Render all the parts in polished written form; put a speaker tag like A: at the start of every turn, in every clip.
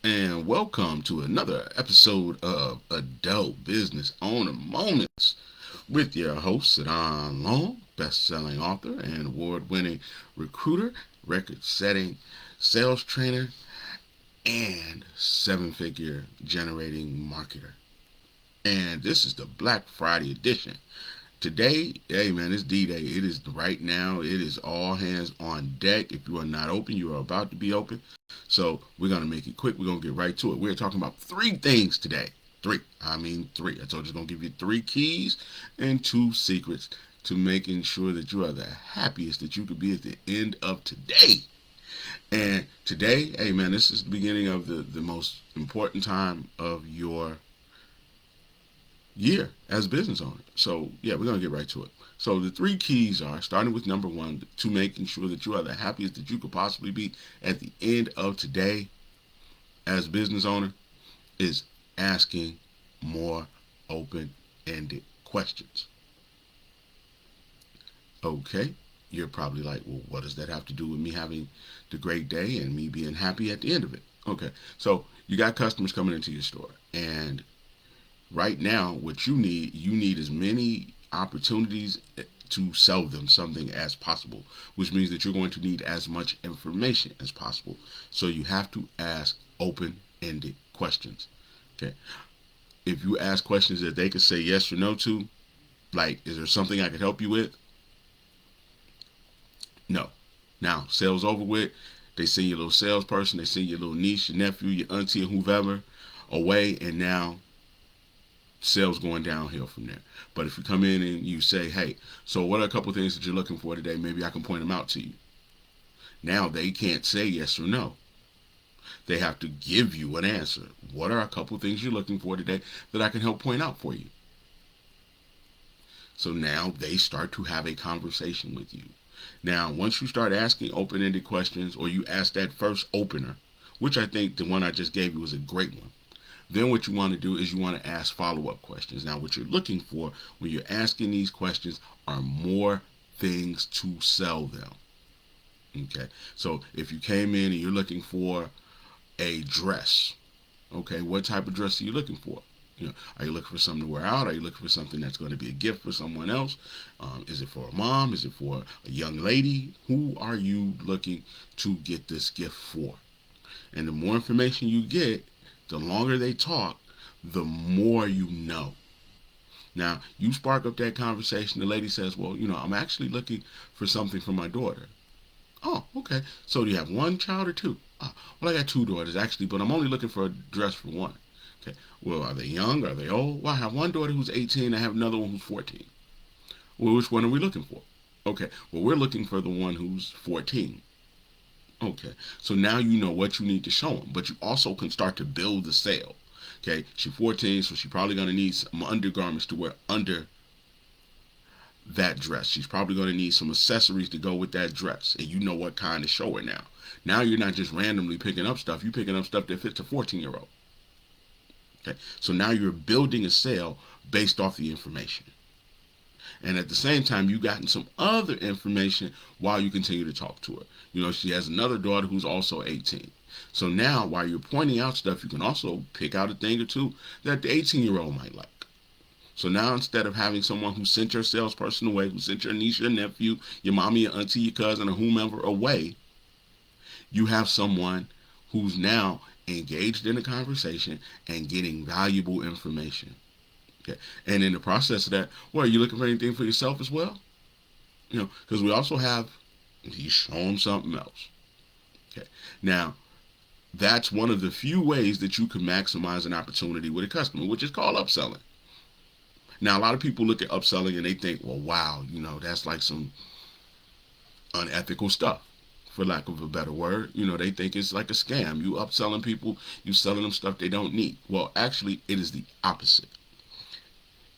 A: and welcome to another episode of Adult Business Owner Moments with your host, Sidon Long, best-selling author and award-winning recruiter, record-setting sales trainer, and seven-figure generating marketer. And this is the Black Friday edition. Today, hey man, it's D-Day. It is right now. It is all hands on deck. If you are not open, you are about to be open. So we're going to make it quick. We're going to get right to it. We're talking about three things today. Three. I told you I'm going to give you three keys and two secrets to making sure that you are the happiest that you could be at the end of today. And today, hey man, this is the beginning of the most important time of your year as a business owner. So yeah, we're gonna get right to it. So the three keys are starting with number one to making sure that you are the happiest that you could possibly be at the end of today as a business owner is asking more open-ended questions. Okay, you're probably like, well, what does that have to do with me having the great day and me being happy at the end of it? Okay, so you got customers coming into your store, and right now what you need as many opportunities to sell them something as possible, which means that you're going to need as much information as possible. So you have to ask open-ended questions. Okay, if you ask questions that they could say yes or no to, like, is there something I could help you with? No. Now sales over with, they send your little salesperson, they send your little niece, your nephew, your auntie, or whoever away, and now sales going downhill from there. But if you come in and you say, hey, so what are a couple of things that you're looking for today? Maybe I can point them out to you. Now they can't say yes or no. They have to give you an answer. What are a couple of things you're looking for today that I can help point out for you? So now they start to have a conversation with you. Now, once you start asking open-ended questions, or you ask that first opener, which I think the one I just gave you was a great one, then what you want to do is you want to ask follow-up questions. Now, what you're looking for when you're asking these questions are more things to sell them. Okay, so if you came in and you're looking for a dress, okay, what type of dress are you looking for? Are you looking for something to wear out? Are you looking for something that's going to be a gift for someone else? Is it for a mom? Is it for a young lady? Who are you looking to get this gift for? And the more information you get, the longer they talk, the more you know. Now, you spark up that conversation. The lady says, well, I'm actually looking for something for my daughter. Oh, okay. So do you have one child or two? Oh, well, I got two daughters, actually, but I'm only looking for a dress for one. Okay. Well, are they young? Are they old? Well, I have one daughter who's 18. I have another one who's 14. Well, which one are we looking for? Okay. Well, we're looking for the one who's 14. Okay, so now you know what you need to show them, but you also can start to build the sale. Okay, she's 14, so she's probably going to need some undergarments to wear under that dress. She's probably going to need some accessories to go with that dress, and you know what kind to show her now. Now you're not just randomly picking up stuff, you're picking up stuff that fits a 14-year-old. Okay, so now you're building a sale based off the information. And at the same time, you've gotten some other information while you continue to talk to her. She has another daughter who's also 18. So now, while you're pointing out stuff, you can also pick out a thing or two that the 18-year-old might like. So now, instead of having someone who sent your salesperson away, who sent your niece, your nephew, your mommy, your auntie, your cousin, or whomever away, you have someone who's now engaged in a conversation and getting valuable information. Okay. And in the process of that, well, are you looking for anything for yourself as well? Because we also have, you show them something else. Okay. Now, that's one of the few ways that you can maximize an opportunity with a customer, which is called upselling. Now, a lot of people look at upselling and they think, well, wow, that's like some unethical stuff, for lack of a better word. They think it's like a scam. You upselling people, you selling them stuff they don't need. Well, actually, it is the opposite.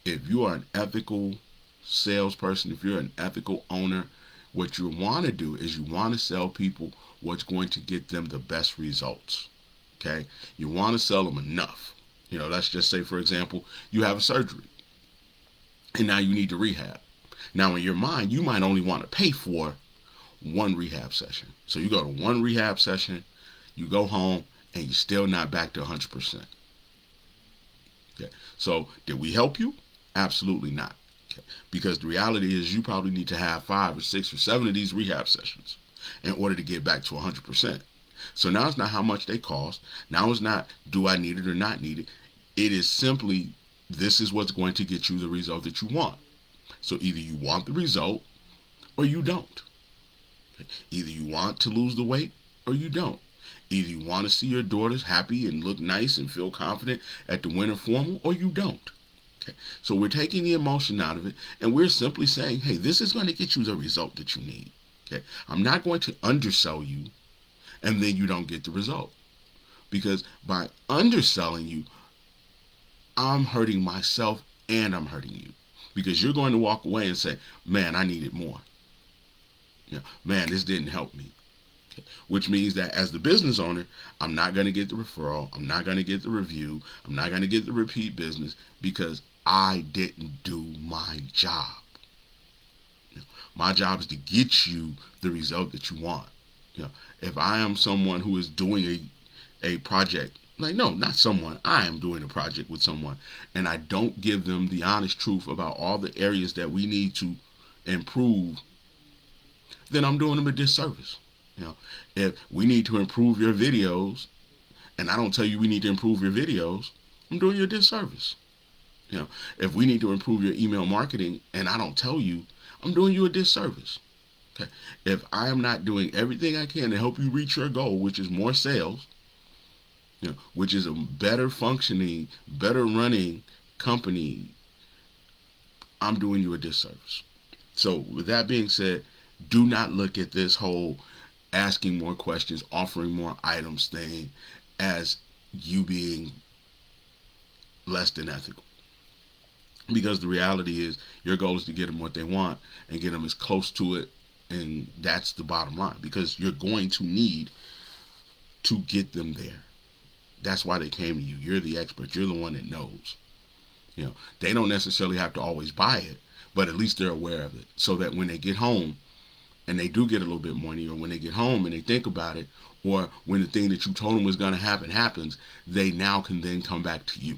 A: If you are an ethical salesperson, if you're an ethical owner, what you want to do is you want to sell people what's going to get them the best results. Okay? You want to sell them enough. Let's just say, for example, you have a surgery and now you need to rehab. Now, in your mind, you might only want to pay for one rehab session. So you go to one rehab session, you go home, and you're still not back to 100%. Okay. So did we help you? Absolutely not. Okay. Because the reality is you probably need to have 5 or 6 or 7 of these rehab sessions in order to get back to 100%. So now it's not how much they cost. Now it's not do I need it or not need it. It is simply this is what's going to get you the result that you want. So either you want the result or you don't. Okay. Either you want to lose the weight or you don't. Either you want to see your daughters happy and look nice and feel confident at the winter formal or you don't. Okay. So we're taking the emotion out of it and we're simply saying, hey, this is going to get you the result that you need. Okay. I'm not going to undersell you and then you don't get the result. Because by underselling you, I'm hurting myself and I'm hurting you. Because you're going to walk away and say, man, I needed more. Man, this didn't help me. Okay. Which means that as the business owner, I'm not going to get the referral. I'm not going to get the review. I'm not going to get the repeat business because I didn't do my job. My job is to get you the result that you want. If I am someone who is doing a project, like, no, not someone, I am doing a project with someone, and I don't give them the honest truth about all the areas that we need to improve, then I'm doing them a disservice. If we need to improve your videos, and I don't tell you we need to improve your videos, I'm doing you a disservice. If we need to improve your email marketing, and I don't tell you, I'm doing you a disservice. Okay. If I am not doing everything I can to help you reach your goal, which is more sales, which is a better functioning, better running company, I'm doing you a disservice. So with that being said, do not look at this whole asking more questions, offering more items thing as you being less than ethical. Because the reality is your goal is to get them what they want and get them as close to it. And that's the bottom line. Because you're going to need to get them there. That's why they came to you. You're the expert. You're the one that knows. They don't necessarily have to always buy it, but at least they're aware of it. So that when they get home and they do get a little bit money, or when they get home and they think about it, or when the thing that you told them was going to happen happens, they now can then come back to you.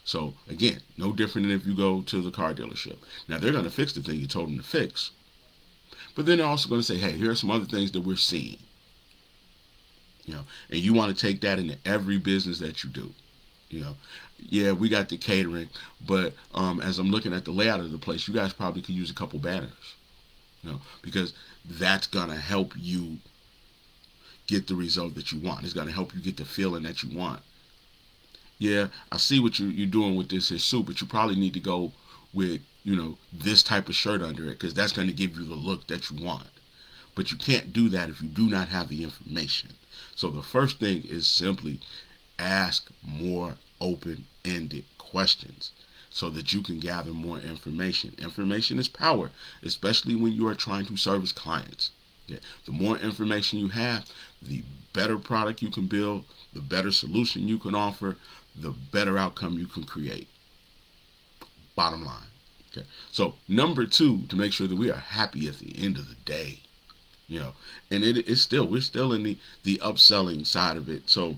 A: So again, no different than if you go to the car dealership. Now they're going to fix the thing you told them to fix, but then they're also going to say, hey, here are some other things that we're seeing. And you want to take that into every business that you do. Yeah, we got the catering, but as I'm looking at the layout of the place, you guys probably could use a couple banners. Because that's going to help you get the result that you want. It's going to help you get the feeling that you want. Yeah, I see what you're doing with this here suit, but you probably need to go with, this type of shirt under it because that's going to give you the look that you want. But you can't do that if you do not have the information. So the first thing is simply ask more open-ended questions so that you can gather more information. Information is power, especially when you are trying to service clients. Okay? The more information you have, the better product you can build, the better solution you can offer, the better outcome you can create. Bottom line. Okay. So number 2, to make sure that we are happy at the end of the day. And we're still in the upselling side of it. So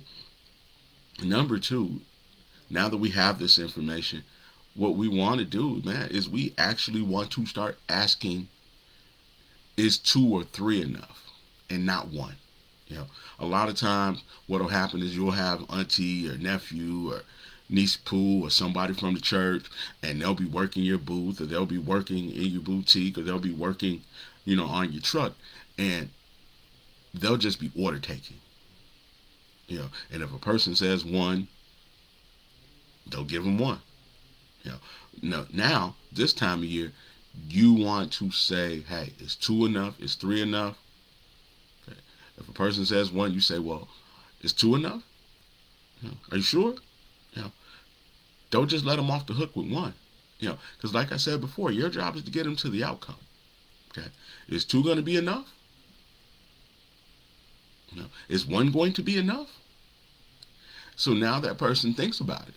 A: number 2, now that we have this information, what we want to do, man, is we actually want to start asking, is 2 or 3 enough and not 1? A lot of times what'll happen is you'll have auntie or nephew or niece Pooh or somebody from the church, and they'll be working your booth, or they'll be working in your boutique, or they'll be working, on your truck, and they'll just be order taking. And if a person says 1, they'll give them 1. Now this time of year, you want to say, hey, is 2 enough? Is 3 enough? Okay. If a person says 1, you say, well, is 2 enough? Are you sure? Don't just let them off the hook with 1. Because like I said before, your job is to get them to the outcome. Okay. Is 2 going to be enough? Is 1 going to be enough? So now that person thinks about it.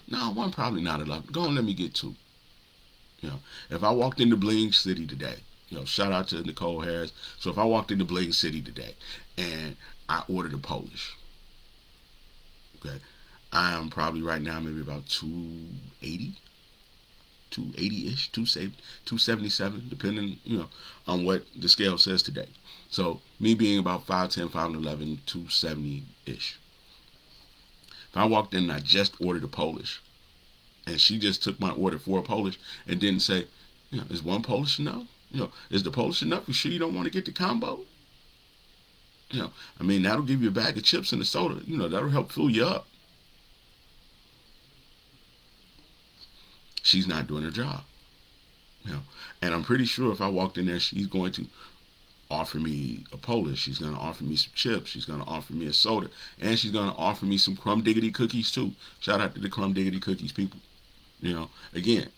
A: No, 1 probably not enough. Go on, let me get 2. If I walked into Bling City today, shout out to Nicole Harris. So if I walked into Bling City today and I ordered a Polish. Okay, I am probably right now maybe about 280, 280-ish, 277, depending, on what the scale says today. So me being about 5'10", 5'11", 270-ish. If I walked in and I just ordered a Polish, and she just took my order for a Polish and didn't say, is one Polish enough? Is the Polish enough? You sure you don't want to get the combo? I mean, that'll give you a bag of chips and a soda. That'll help fill you up. She's not doing her job. And I'm pretty sure if I walked in there, she's going to offer me a Polish. She's going to offer me some chips. She's going to offer me a soda. And she's going to offer me some crumb diggity cookies too. Shout out to the crumb diggity cookies people. Again,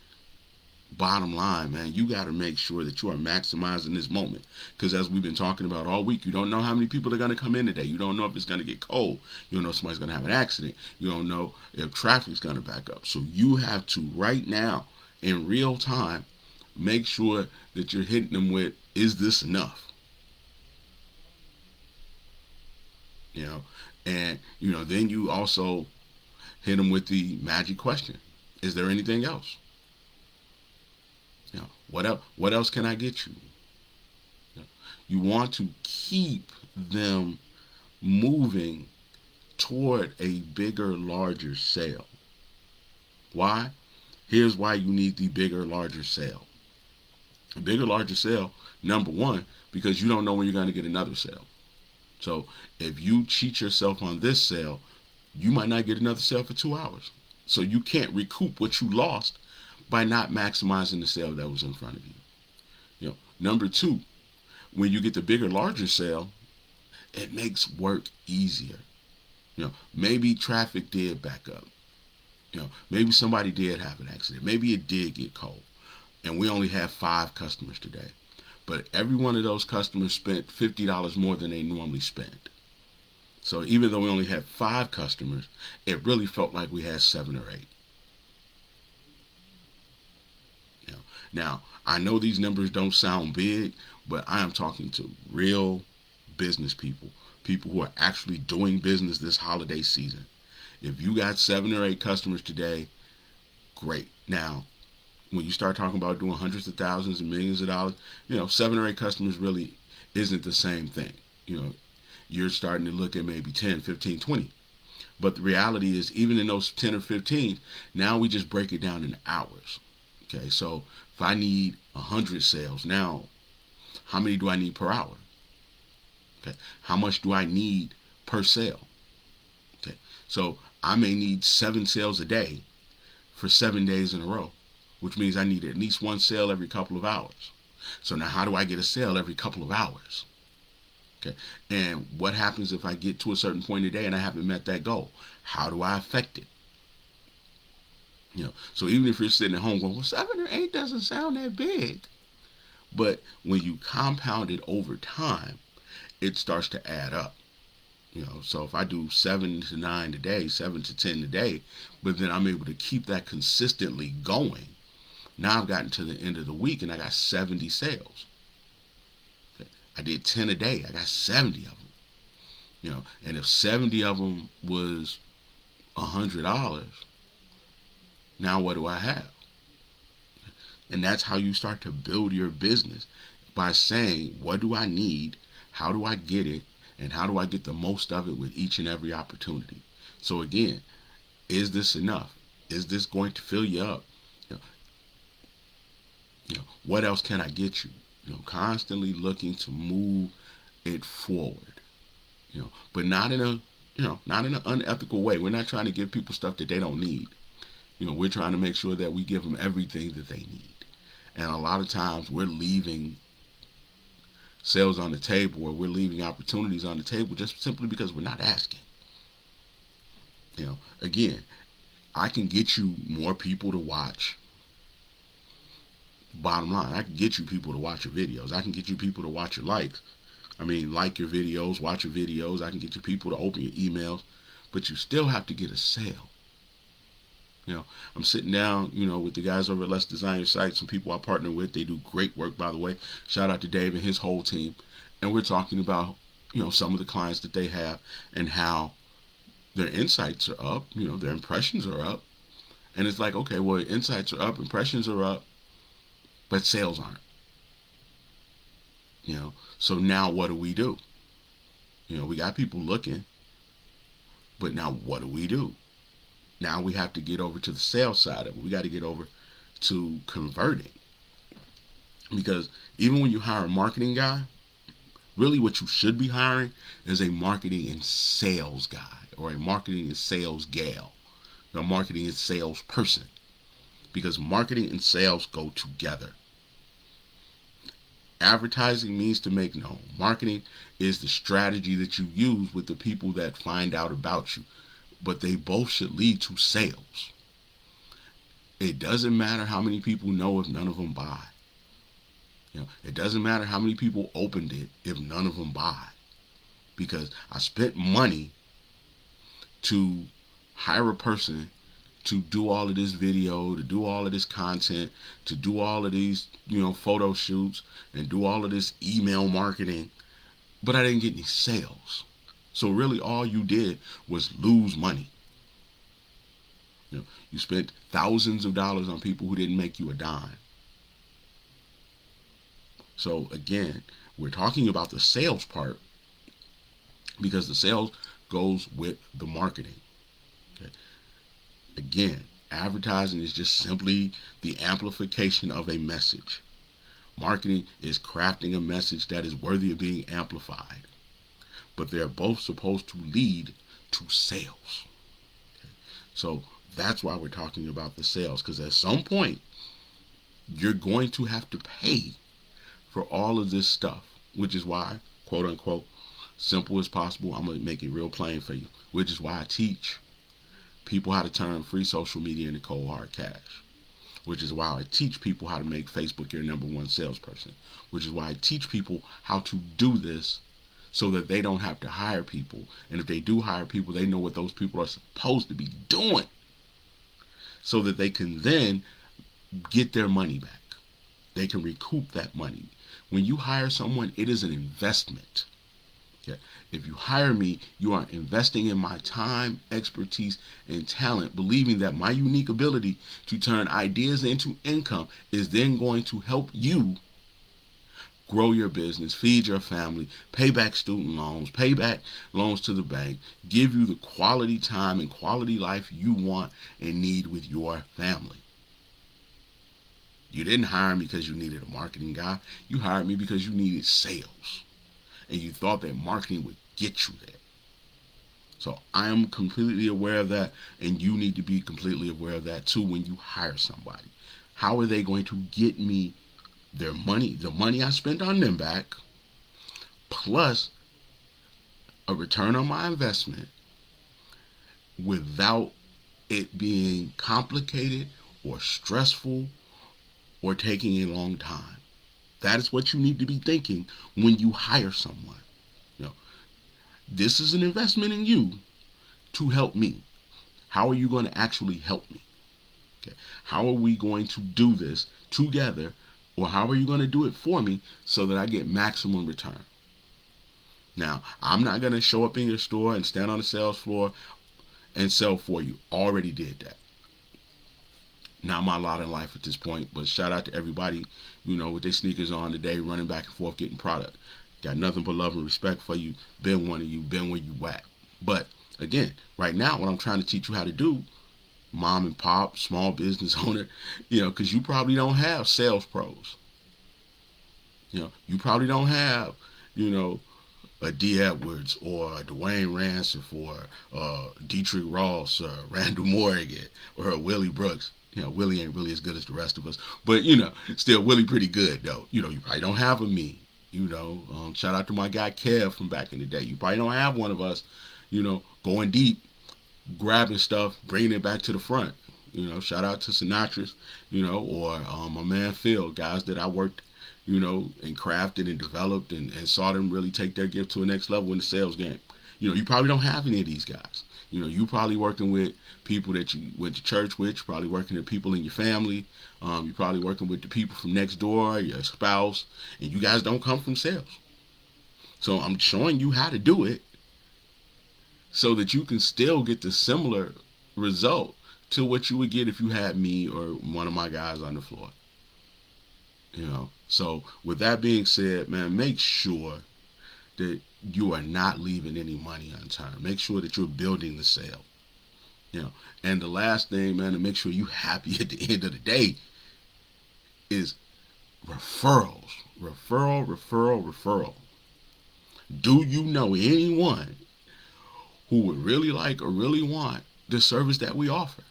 A: bottom line, man, you got to make sure that you are maximizing this moment. Because as we've been talking about all week, you don't know how many people are going to come in today. You don't know if it's going to get cold. You don't know if somebody's going to have an accident. You don't know if traffic's going to back up. So you have to, right now, in real time, make sure that you're hitting them with, is this enough? And, then you also hit them with the magic question. Is there anything else? What else can I get you? You want to keep them moving toward a bigger, larger sale. Why? Here's why you need the bigger, larger sale. A bigger, larger sale, number one, because you don't know when you're going to get another sale. So if you cheat yourself on this sale, you might not get another sale for 2 hours. So you can't recoup what you lost by not maximizing the sale that was in front of you. Number two, when you get the bigger, larger sale, it makes work easier. Maybe traffic did back up. Maybe somebody did have an accident. Maybe it did get cold. And we only have 5 customers today. But every one of those customers spent $50 more than they normally spend. So even though we only had 5 customers, it really felt like we had 7 or 8. Now, I know these numbers don't sound big, but I am talking to real business people who are actually doing business this holiday season. If you got 7 or 8 customers today, great. Now, when you start talking about doing hundreds of thousands and millions of dollars, 7 or 8 customers really isn't the same thing. You're starting to look at maybe 10, 15, 20. But the reality is, even in those 10 or 15, now we just break it down into hours. Okay, so if I need 100 sales, now how many do I need per hour? Okay, how much do I need per sale? Okay, so I may need 7 sales a day for 7 days in a row, which means I need at least 1 sale every couple of hours. So now how do I get a sale every couple of hours? Okay, and what happens if I get to a certain point today and I haven't met that goal? How do I affect it? So even if you're sitting at home going, well, 7 or 8 doesn't sound that big. But when you compound it over time, it starts to add up. So if I do 7 to 9 today, 7 to 10 today, but then I'm able to keep that consistently going. Now I've gotten to the end of the week and I got 70 sales. Okay. I did 10 a day. I got 70 of them. And if 70 of them was $100, now what do I have? And that's how you start to build your business, by saying, what do I need? How do I get it? And how do I get the most of it with each and every opportunity? So again, is this enough? Is this going to fill you up? What else can I get you? Constantly looking to move it forward. But not in a not in an unethical way. We're not trying to give people stuff that they don't need. We're trying to make sure that we give them everything that they need. And a lot of times we're leaving sales on the table, or we're leaving opportunities on the table just simply because we're not asking. Again, I can get you more people to watch. Bottom line, I can get you people to watch your videos. I can get you people to watch your likes. Like your videos, watch your videos. I can get you people to open your emails. But you still have to get a sale. I'm sitting down, with the guys over at Let's Design Your Site, some people I partner with. They do great work, by the way. Shout out to Dave and his whole team. And we're talking about some of the clients that they have and how their insights are up, their impressions are up. And it's like, okay, well, insights are up, impressions are up, but sales aren't. So now what do we do? We got people looking, but now what do we do? Now we have to get over to the sales side of it. We got to get over to converting. Because even when you hire a marketing guy, really what you should be hiring is a marketing and sales guy or a marketing and sales gal, a marketing and sales person. Because marketing and sales go together. Advertising means to make known. Marketing is the strategy that you use with the people that find out about you. But they both should lead to sales. It doesn't matter how many people know if none of them buy. It doesn't matter how many people opened it if none of them buy. Because I spent money to hire a person to do all of this video, to do all of this content, to do all of these, photo shoots, and do all of this email marketing, but I didn't get any sales. So really all you did was lose money. You spent thousands of dollars on people who didn't make you a dime. So again, we're talking about the sales part because the sales goes with the marketing. Okay? Again, advertising is just simply the amplification of a message. Marketing is crafting a message that is worthy of being amplified. But they're both supposed to lead to sales. Okay? So that's why we're talking about the sales, because at some point, you're going to have to pay for all of this stuff, which is why, quote unquote, simple as possible, I'm going to make it real plain for you, which is why I teach people how to turn free social media into cold hard cash, which is why I teach people how to make Facebook your number one salesperson, which is why I teach people how to do this so that they don't have to hire people. And if they do hire people, they know what those people are supposed to be doing so that they can then get their money back. They can recoup that money. When you hire someone, it is an investment. Okay? If you hire me, you are investing in my time, expertise, and talent, believing that my unique ability to turn ideas into income is then going to help you grow your business, feed your family, pay back student loans, pay back loans to the bank, give you the quality time and quality life you want and need with your family. You didn't hire me because you needed a marketing guy. You hired me because you needed sales. And you thought that marketing would get you there. So I am completely aware of that, and you need to be completely aware of that too when you hire somebody. How are they going to get me their money, the money I spent on them back, plus a return on my investment without it being complicated or stressful or taking a long time? That is what you need to be thinking when you hire someone. This is an investment in you to help me. How are you going to actually help me? Okay. How are we going to do this together, or how are you going to do it for me so that I get maximum return? Now, I'm not going to show up in your store and stand on the sales floor and sell for you. Already did that. Not my lot in life at this point, but shout out to everybody, with their sneakers on today, running back and forth, getting product. Got nothing but love and respect for you. Been one of you, been where you at. But again, right now, what I'm trying to teach you how to do, mom and pop, small business owner, because you probably don't have sales pros. You probably don't have, a D. Edwards or a Dwayne Ransom or Dietrich Ross or Randall Morgan or a Willie Brooks. Willie ain't really as good as the rest of us, but still Willie pretty good though. You probably don't have a me. Shout out to my guy Kev from back in the day. You probably don't have one of us. Going deep, grabbing stuff, bringing it back to the front. Shout out to Sinatra's. Or my man Phil, guys that I worked, and crafted and developed and saw them really take their gift to a next level in the sales game. You probably don't have any of these guys. You probably working with people that you went to church with. You're probably working with people in your family. You're probably working with the people from next door, your spouse, and you guys don't come from sales. So I'm showing you how to do it so that you can still get the similar result to what you would get if you had me or one of my guys on the floor. So with that being said, man, make sure that you are not leaving any money unturned. Make sure that you're building the sale. You know, and the last thing, man, to make sure you're happy at the end of the day is referrals. Referral. Do you know anyone who would really like or really want the service that we offer?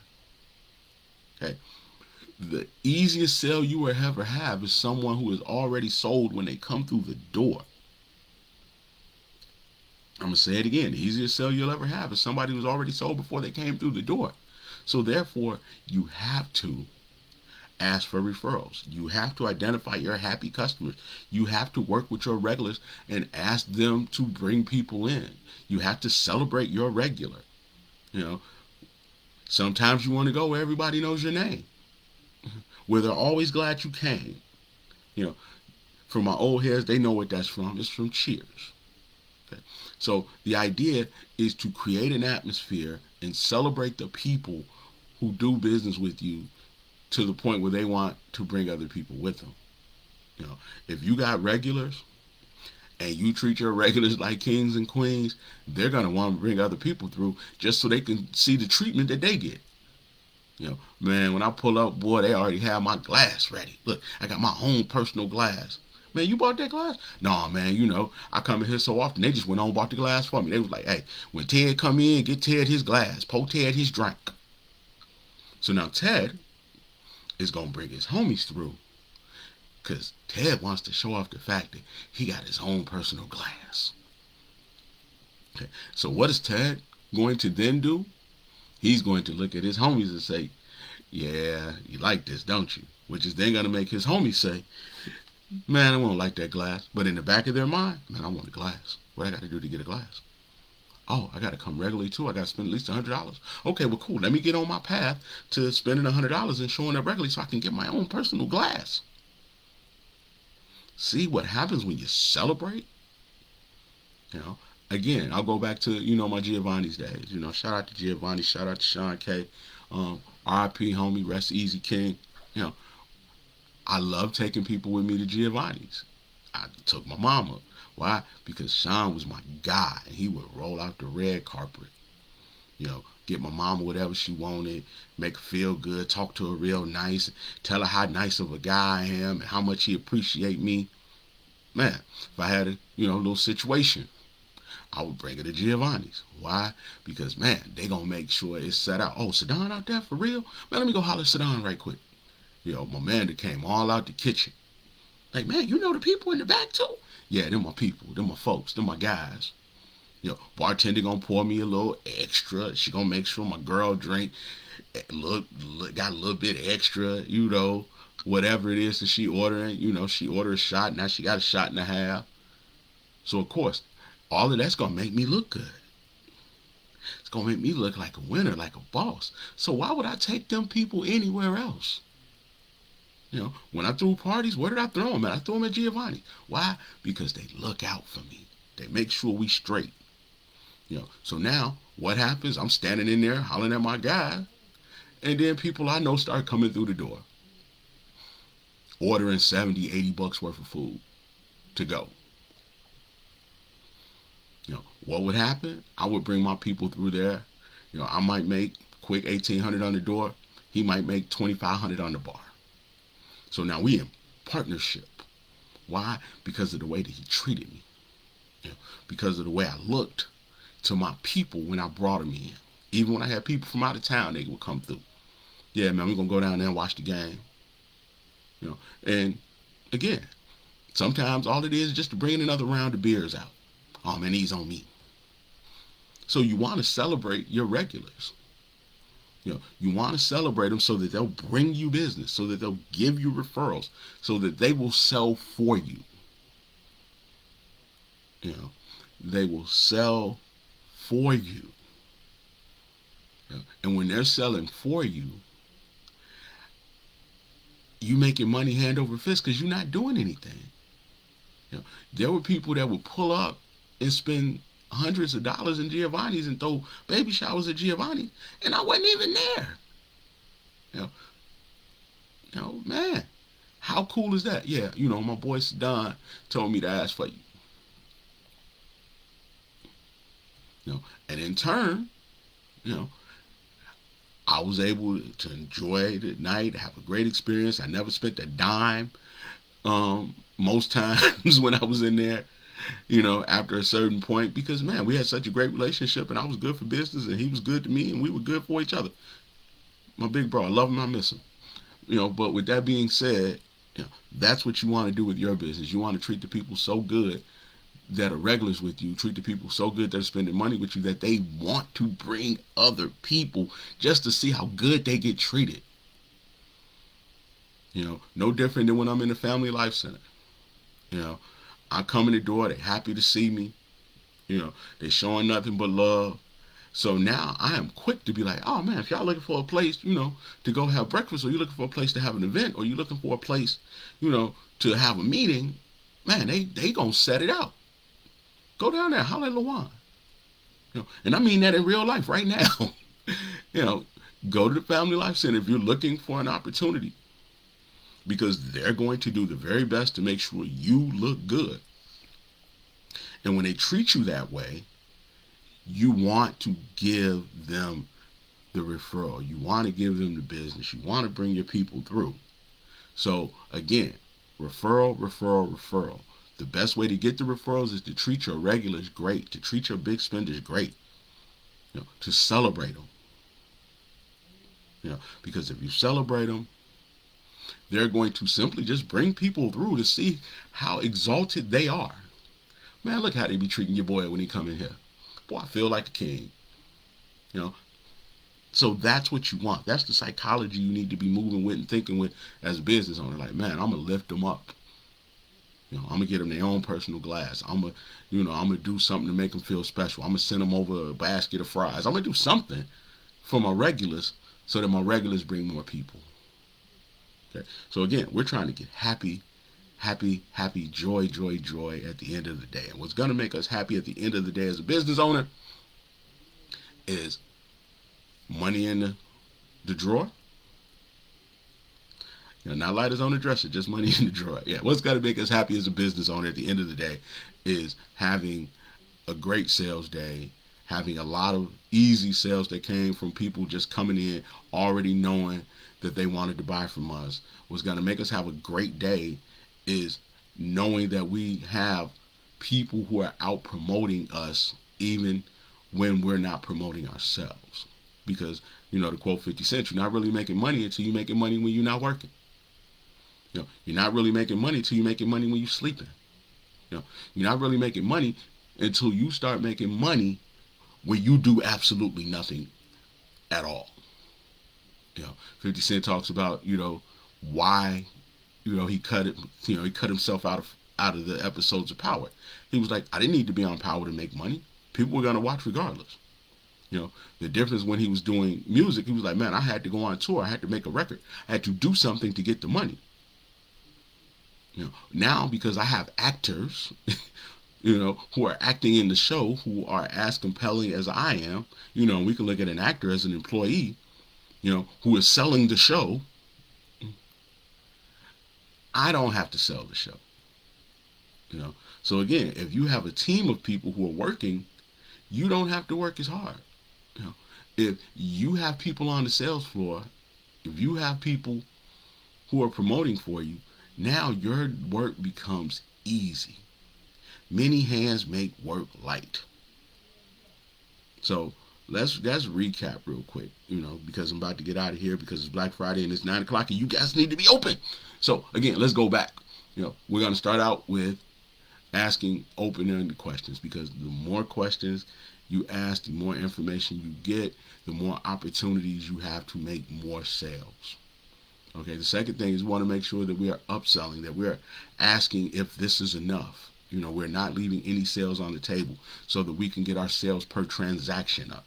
A: Okay. The easiest sale you will ever have is someone who is already sold when they come through the door. I'm going to say it again. The easiest sale you'll ever have is somebody who's already sold before they came through the door. So therefore, you have to ask for referrals. You have to identify your happy customers. You have to work with your regulars and ask them to bring people in. You have to celebrate your regular. Sometimes you want to go where everybody knows your name, where they're always glad you came. For my old heads, they know what that's from. It's from Cheers. Okay. So the idea is to create an atmosphere and celebrate the people who do business with you to the point where they want to bring other people with them. If you got regulars and you treat your regulars like kings and queens, they're going to want to bring other people through just so they can see the treatment that they get. Man, when I pull up, boy, they already have my glass ready. Look, I got my own personal glass. Man, you bought that glass? No, man, I come in here so often, they just went on and bought the glass for me. They was like, hey, when Ted come in, get Ted his glass. Pour Ted his drink. So now Ted is going to bring his homies through because Ted wants to show off the fact that he got his own personal glass. Okay, so what is Ted going to then do? He's going to look at his homies and say, yeah, you like this, don't you? Which is then going to make his homies say, man, I won't like that glass. But in the back of their mind, man, I want a glass. What I got to do to get a glass? Oh, I got to come regularly too. I got to spend at least $100. Okay, well, cool. Let me get on my path to spending $100 and showing up regularly so I can get my own personal glass. See what happens when you celebrate? Again, I'll go back to, my Giovanni's days. Shout out to Giovanni. Shout out to Sean K. R.I.P. homie. Rest easy, king. I love taking people with me to Giovanni's. I took my mama. Why? Because Sean was my guy, and he would roll out the red carpet. Get my mama whatever she wanted, make her feel good, talk to her real nice, tell her how nice of a guy I am and how much he appreciate me. Man, if I had a little situation, I would bring her to Giovanni's. Why? Because, man, they gonna make sure it's set out. Oh, Sedan out there for real? Man, let me go holler at Sedan right quick. My man that came all out the kitchen. Like, man, the people in the back too? Yeah, them my people, them my folks, them my guys. Bartender gonna pour me a little extra. She gonna make sure my girl drink got a little bit extra, whatever it is that she ordering. She ordered a shot, now she got a shot and a half. So of course, all of that's gonna make me look good. It's gonna make me look like a winner, like a boss. So why would I take them people anywhere else? When I threw parties, where did I throw them at? I threw them at Giovanni. Why? Because they look out for me. They make sure we straight. So now what happens? I'm standing in there hollering at my guy, and then people I know start coming through the door, ordering $70-$80 worth of food to go. What would happen? I would bring my people through there. I might make quick $1,800 on the door. He might make $2,500 on the bar. So now we in partnership. Why? Because of the way that he treated me. Because of the way I looked to my people when I brought them in. Even when I had people from out of town, they would come through. Yeah, man, we're going to go down there and watch the game. And again, sometimes all it is just to bring another round of beers out. Oh, man, he's on me. So you want to celebrate your regulars. You want to celebrate them so that they'll bring you business, so that they'll give you referrals, so that they will sell for you. They will sell for you. And when they're selling for you, you making money hand over fist because you're not doing anything. You know, there were people that would pull up and spend hundreds of dollars in Giovanni's and throw baby showers at Giovanni, and I wasn't even there. You know, man, how cool is that? Yeah, my boy Don told me to ask for you. And in turn, you know, I was able to enjoy the night, have a great experience. I never spent a dime. Most times when I was in there, after a certain point, because man, we had such a great relationship, and I was good for business, and he was good to me, and we were good for each other. My big bro, I love him, I miss him. But with that being said, that's what you want to do with your business. You want to treat the people so good that are regulars with you, treat the people so good that are spending money with you that they want to bring other people just to see how good they get treated. No different than when I'm in the Family Life Center. I come in the door, they're happy to see me. They're showing nothing but love. So now I am quick to be like, oh man, if y'all looking for a place, to go have breakfast, or you're looking for a place to have an event, or you're looking for a place, to have a meeting, man, they gonna set it out. Go down there, holler at Lawan. And I mean that in real life right now. Go to the Family Life Center if you're looking for an opportunity, because they're going to do the very best to make sure you look good. And when they treat you that way, you want to give them the referral. You want to give them the business. You want to bring your people through. So again, referral, referral, referral. The best way to get the referrals is to treat your regulars great, to treat your big spenders great, to celebrate them. Because if you celebrate them, they're going to simply just bring people through to see how exalted they are. Man, look how they be treating your boy when he come in here. Boy, I feel like a king. So that's what you want. That's the psychology you need to be moving with and thinking with as a business owner. Like, man, I'm gonna lift them up. I'm gonna get them their own personal glass. I'm gonna do something to make them feel special. I'm gonna send them over a basket of fries. I'm gonna do something for my regulars so that my regulars bring more people. Okay. So again, we're trying to get happy, joy at the end of the day. And what's gonna make us happy at the end of the day as a business owner is money in the drawer. Not lighters on the dresser, just money in the drawer. Yeah, what's got to make us happy as a business owner at the end of the day is having a great sales day, having a lot of easy sales that came from people just coming in already knowing that they wanted to buy from us. What's going to make us have a great day is knowing that we have people who are out promoting us even when we're not promoting ourselves. Because, to quote 50 Cent, you're not really making money until you're making money when you're not working. You're not really making money until you're making money when you're sleeping. You're not really making money until you start making money when you do absolutely nothing at all. 50 Cent talks about, why, he cut it, he cut himself out of the episodes of Power. He was like, I didn't need to be on Power to make money. People were going to watch regardless. The difference when he was doing music, he was like, man, I had to go on tour. I had to make a record. I had to do something to get the money. Now because I have actors, who are acting in the show, who are as compelling as I am, we can look at an actor as an employee, who is selling the show. I don't have to sell the show. So again, if you have a team of people who are working, you don't have to work as hard. If you have people on the sales floor, if you have people who are promoting for you, now your work becomes easy. Many hands make work light. So let's recap real quick, because I'm about to get out of here because it's Black Friday and it's 9 o'clock and you guys need to be open. So again, let's go back. We're going to start out with asking open-ended questions, because the more questions you ask, the more information you get, the more opportunities you have to make more sales. Okay, the second thing is we want to make sure that we are upselling, that we're asking if this is enough. We're not leaving any sales on the table so that we can get our sales per transaction up.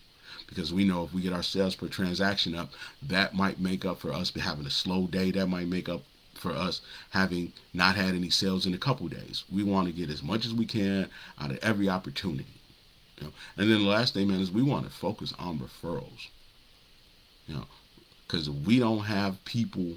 A: Because we know if we get our sales per transaction up, that might make up for us having a slow day. That might make up for us having not had any sales in a couple days. We want to get as much as we can out of every opportunity. And then the last thing, man, is we want to focus on referrals. Because if we don't have people,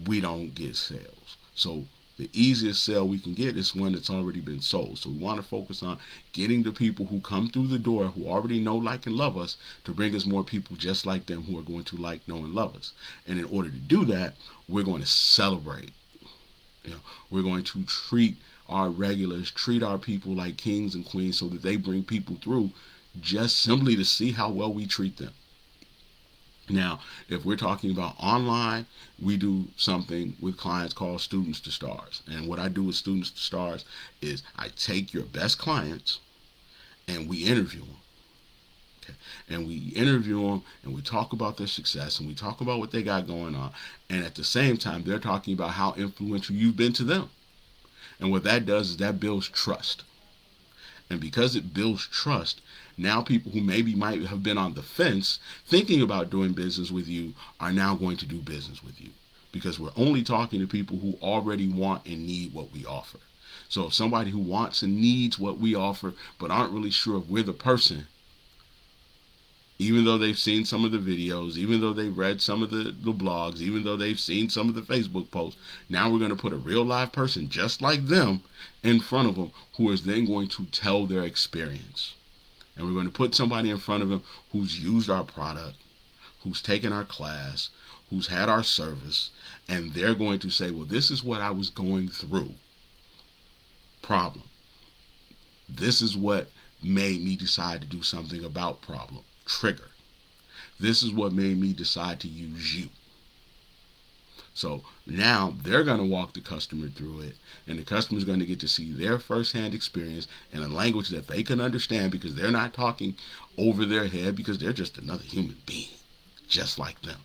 A: we don't get sales. So the easiest sale we can get is one that's already been sold. So we want to focus on getting the people who come through the door who already know, like, and love us to bring us more people just like them who are going to like, know, and love us. And in order to do that, we're going to celebrate. We're going to treat our regulars, treat our people like kings and queens so that they bring people through just simply to see how well we treat them. Now, if we're talking about online, we do something with clients called Students to Stars. And what I do with Students to Stars is I take your best clients and we interview them. Okay. And we interview them and we talk about their success and we talk about what they got going on. And at the same time, they're talking about how influential you've been to them. And what that does is that builds trust. And because it builds trust, now people who maybe might have been on the fence thinking about doing business with you are now going to do business with you. Because we're only talking to people who already want and need what we offer. So if somebody who wants and needs what we offer but aren't really sure if we're the person, even though they've seen some of the videos, even though they've read some of the blogs, even though they've seen some of the Facebook posts, now we're going to put a real live person just like them in front of them who is then going to tell their experience. And we're going to put somebody in front of them who's used our product, who's taken our class, who's had our service, and they're going to say, well, this is what I was going through. Problem. This is what made me decide to do something about problem. Trigger. This is what made me decide to use you. So now they're going to walk the customer through it, and the customer's going to get to see their firsthand experience in a language that they can understand because they're not talking over their head because they're just another human being, just like them.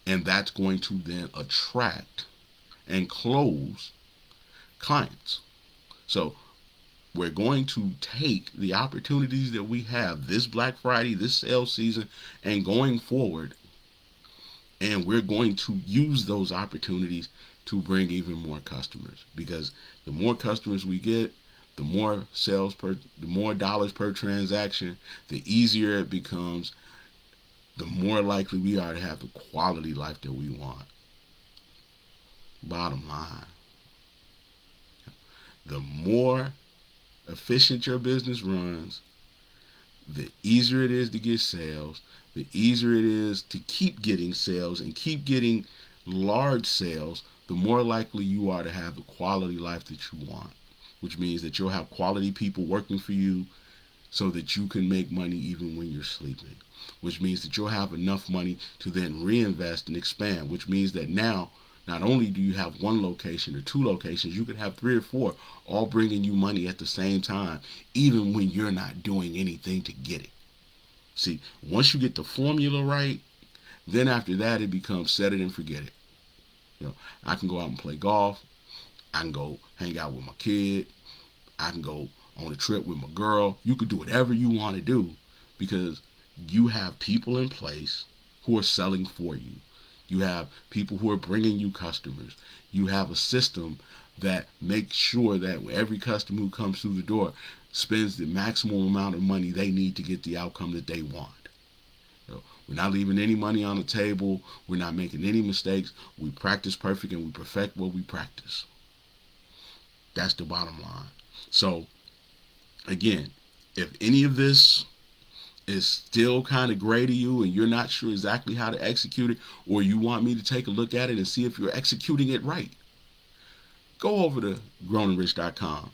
A: And that's going to then attract and close clients. So we're going to take the opportunities that we have this Black Friday, this sales season, and going forward, and we're going to use those opportunities to bring even more customers. Because the more customers we get, the more the more dollars per transaction, the easier it becomes, the more likely we are to have the quality life that we want. Bottom line, the more efficient your business runs, the easier it is to get sales, the easier it is to keep getting sales and keep getting large sales, the more likely you are to have the quality life that you want, which means that you'll have quality people working for you so that you can make money even when you're sleeping, which means that you'll have enough money to then reinvest and expand, which means that now not only do you have one location or two locations, you could have 3 or 4 all bringing you money at the same time, even when you're not doing anything to get it. See, once you get the formula right, then after that it becomes set it and forget it. I can go out and play golf. I can go hang out with my kid. I can go on a trip with my girl. You could do whatever you want to do because you have people in place who are selling for you. You have people who are bringing you customers. You have a system that makes sure that every customer who comes through the door spends the maximum amount of money they need to get the outcome that they want. We're not leaving any money on the table. We're not making any mistakes. We practice perfect and we perfect what we practice. That's the bottom line. So, again, if any of this is still kind of gray to you and you're not sure exactly how to execute it, or you want me to take a look at it and see if you're executing it right, go over to growandrich.com,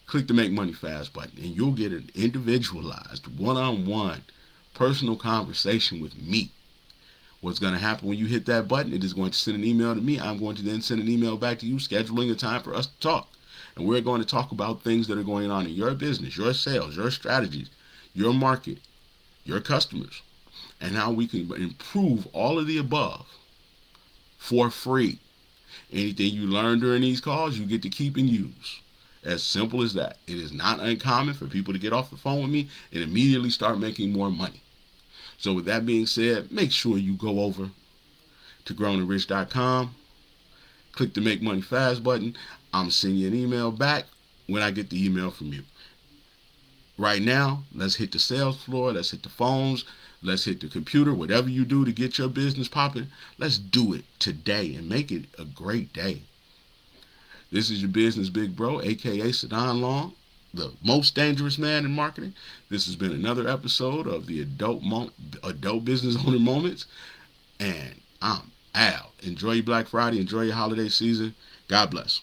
A: click the Make Money Fast button, and you'll get an individualized, one-on-one personal conversation with me. What's going to happen when you hit that button, it is going to send an email to me. I'm going to then send an email back to you, scheduling a time for us to talk. And we're going to talk about things that are going on in your business, your sales, your strategies, your market, your customers, and how we can improve all of the above for free. Anything you learn during these calls, you get to keep and use. As simple as that. It is not uncommon for people to get off the phone with me and immediately start making more money. So with that being said, make sure you go over to growingrich.com. Click the Make Money Fast button. I'm sending you an email back when I get the email from you. Right now, let's hit the sales floor. Let's hit the phones. Let's hit the computer. Whatever you do to get your business popping, let's do it today and make it a great day. This is your business big bro, aka Sedan Long, the most dangerous man in marketing. This has been another episode of the Adult Business Owner Moments, and I'm out. Enjoy your Black Friday. Enjoy your holiday season. God bless.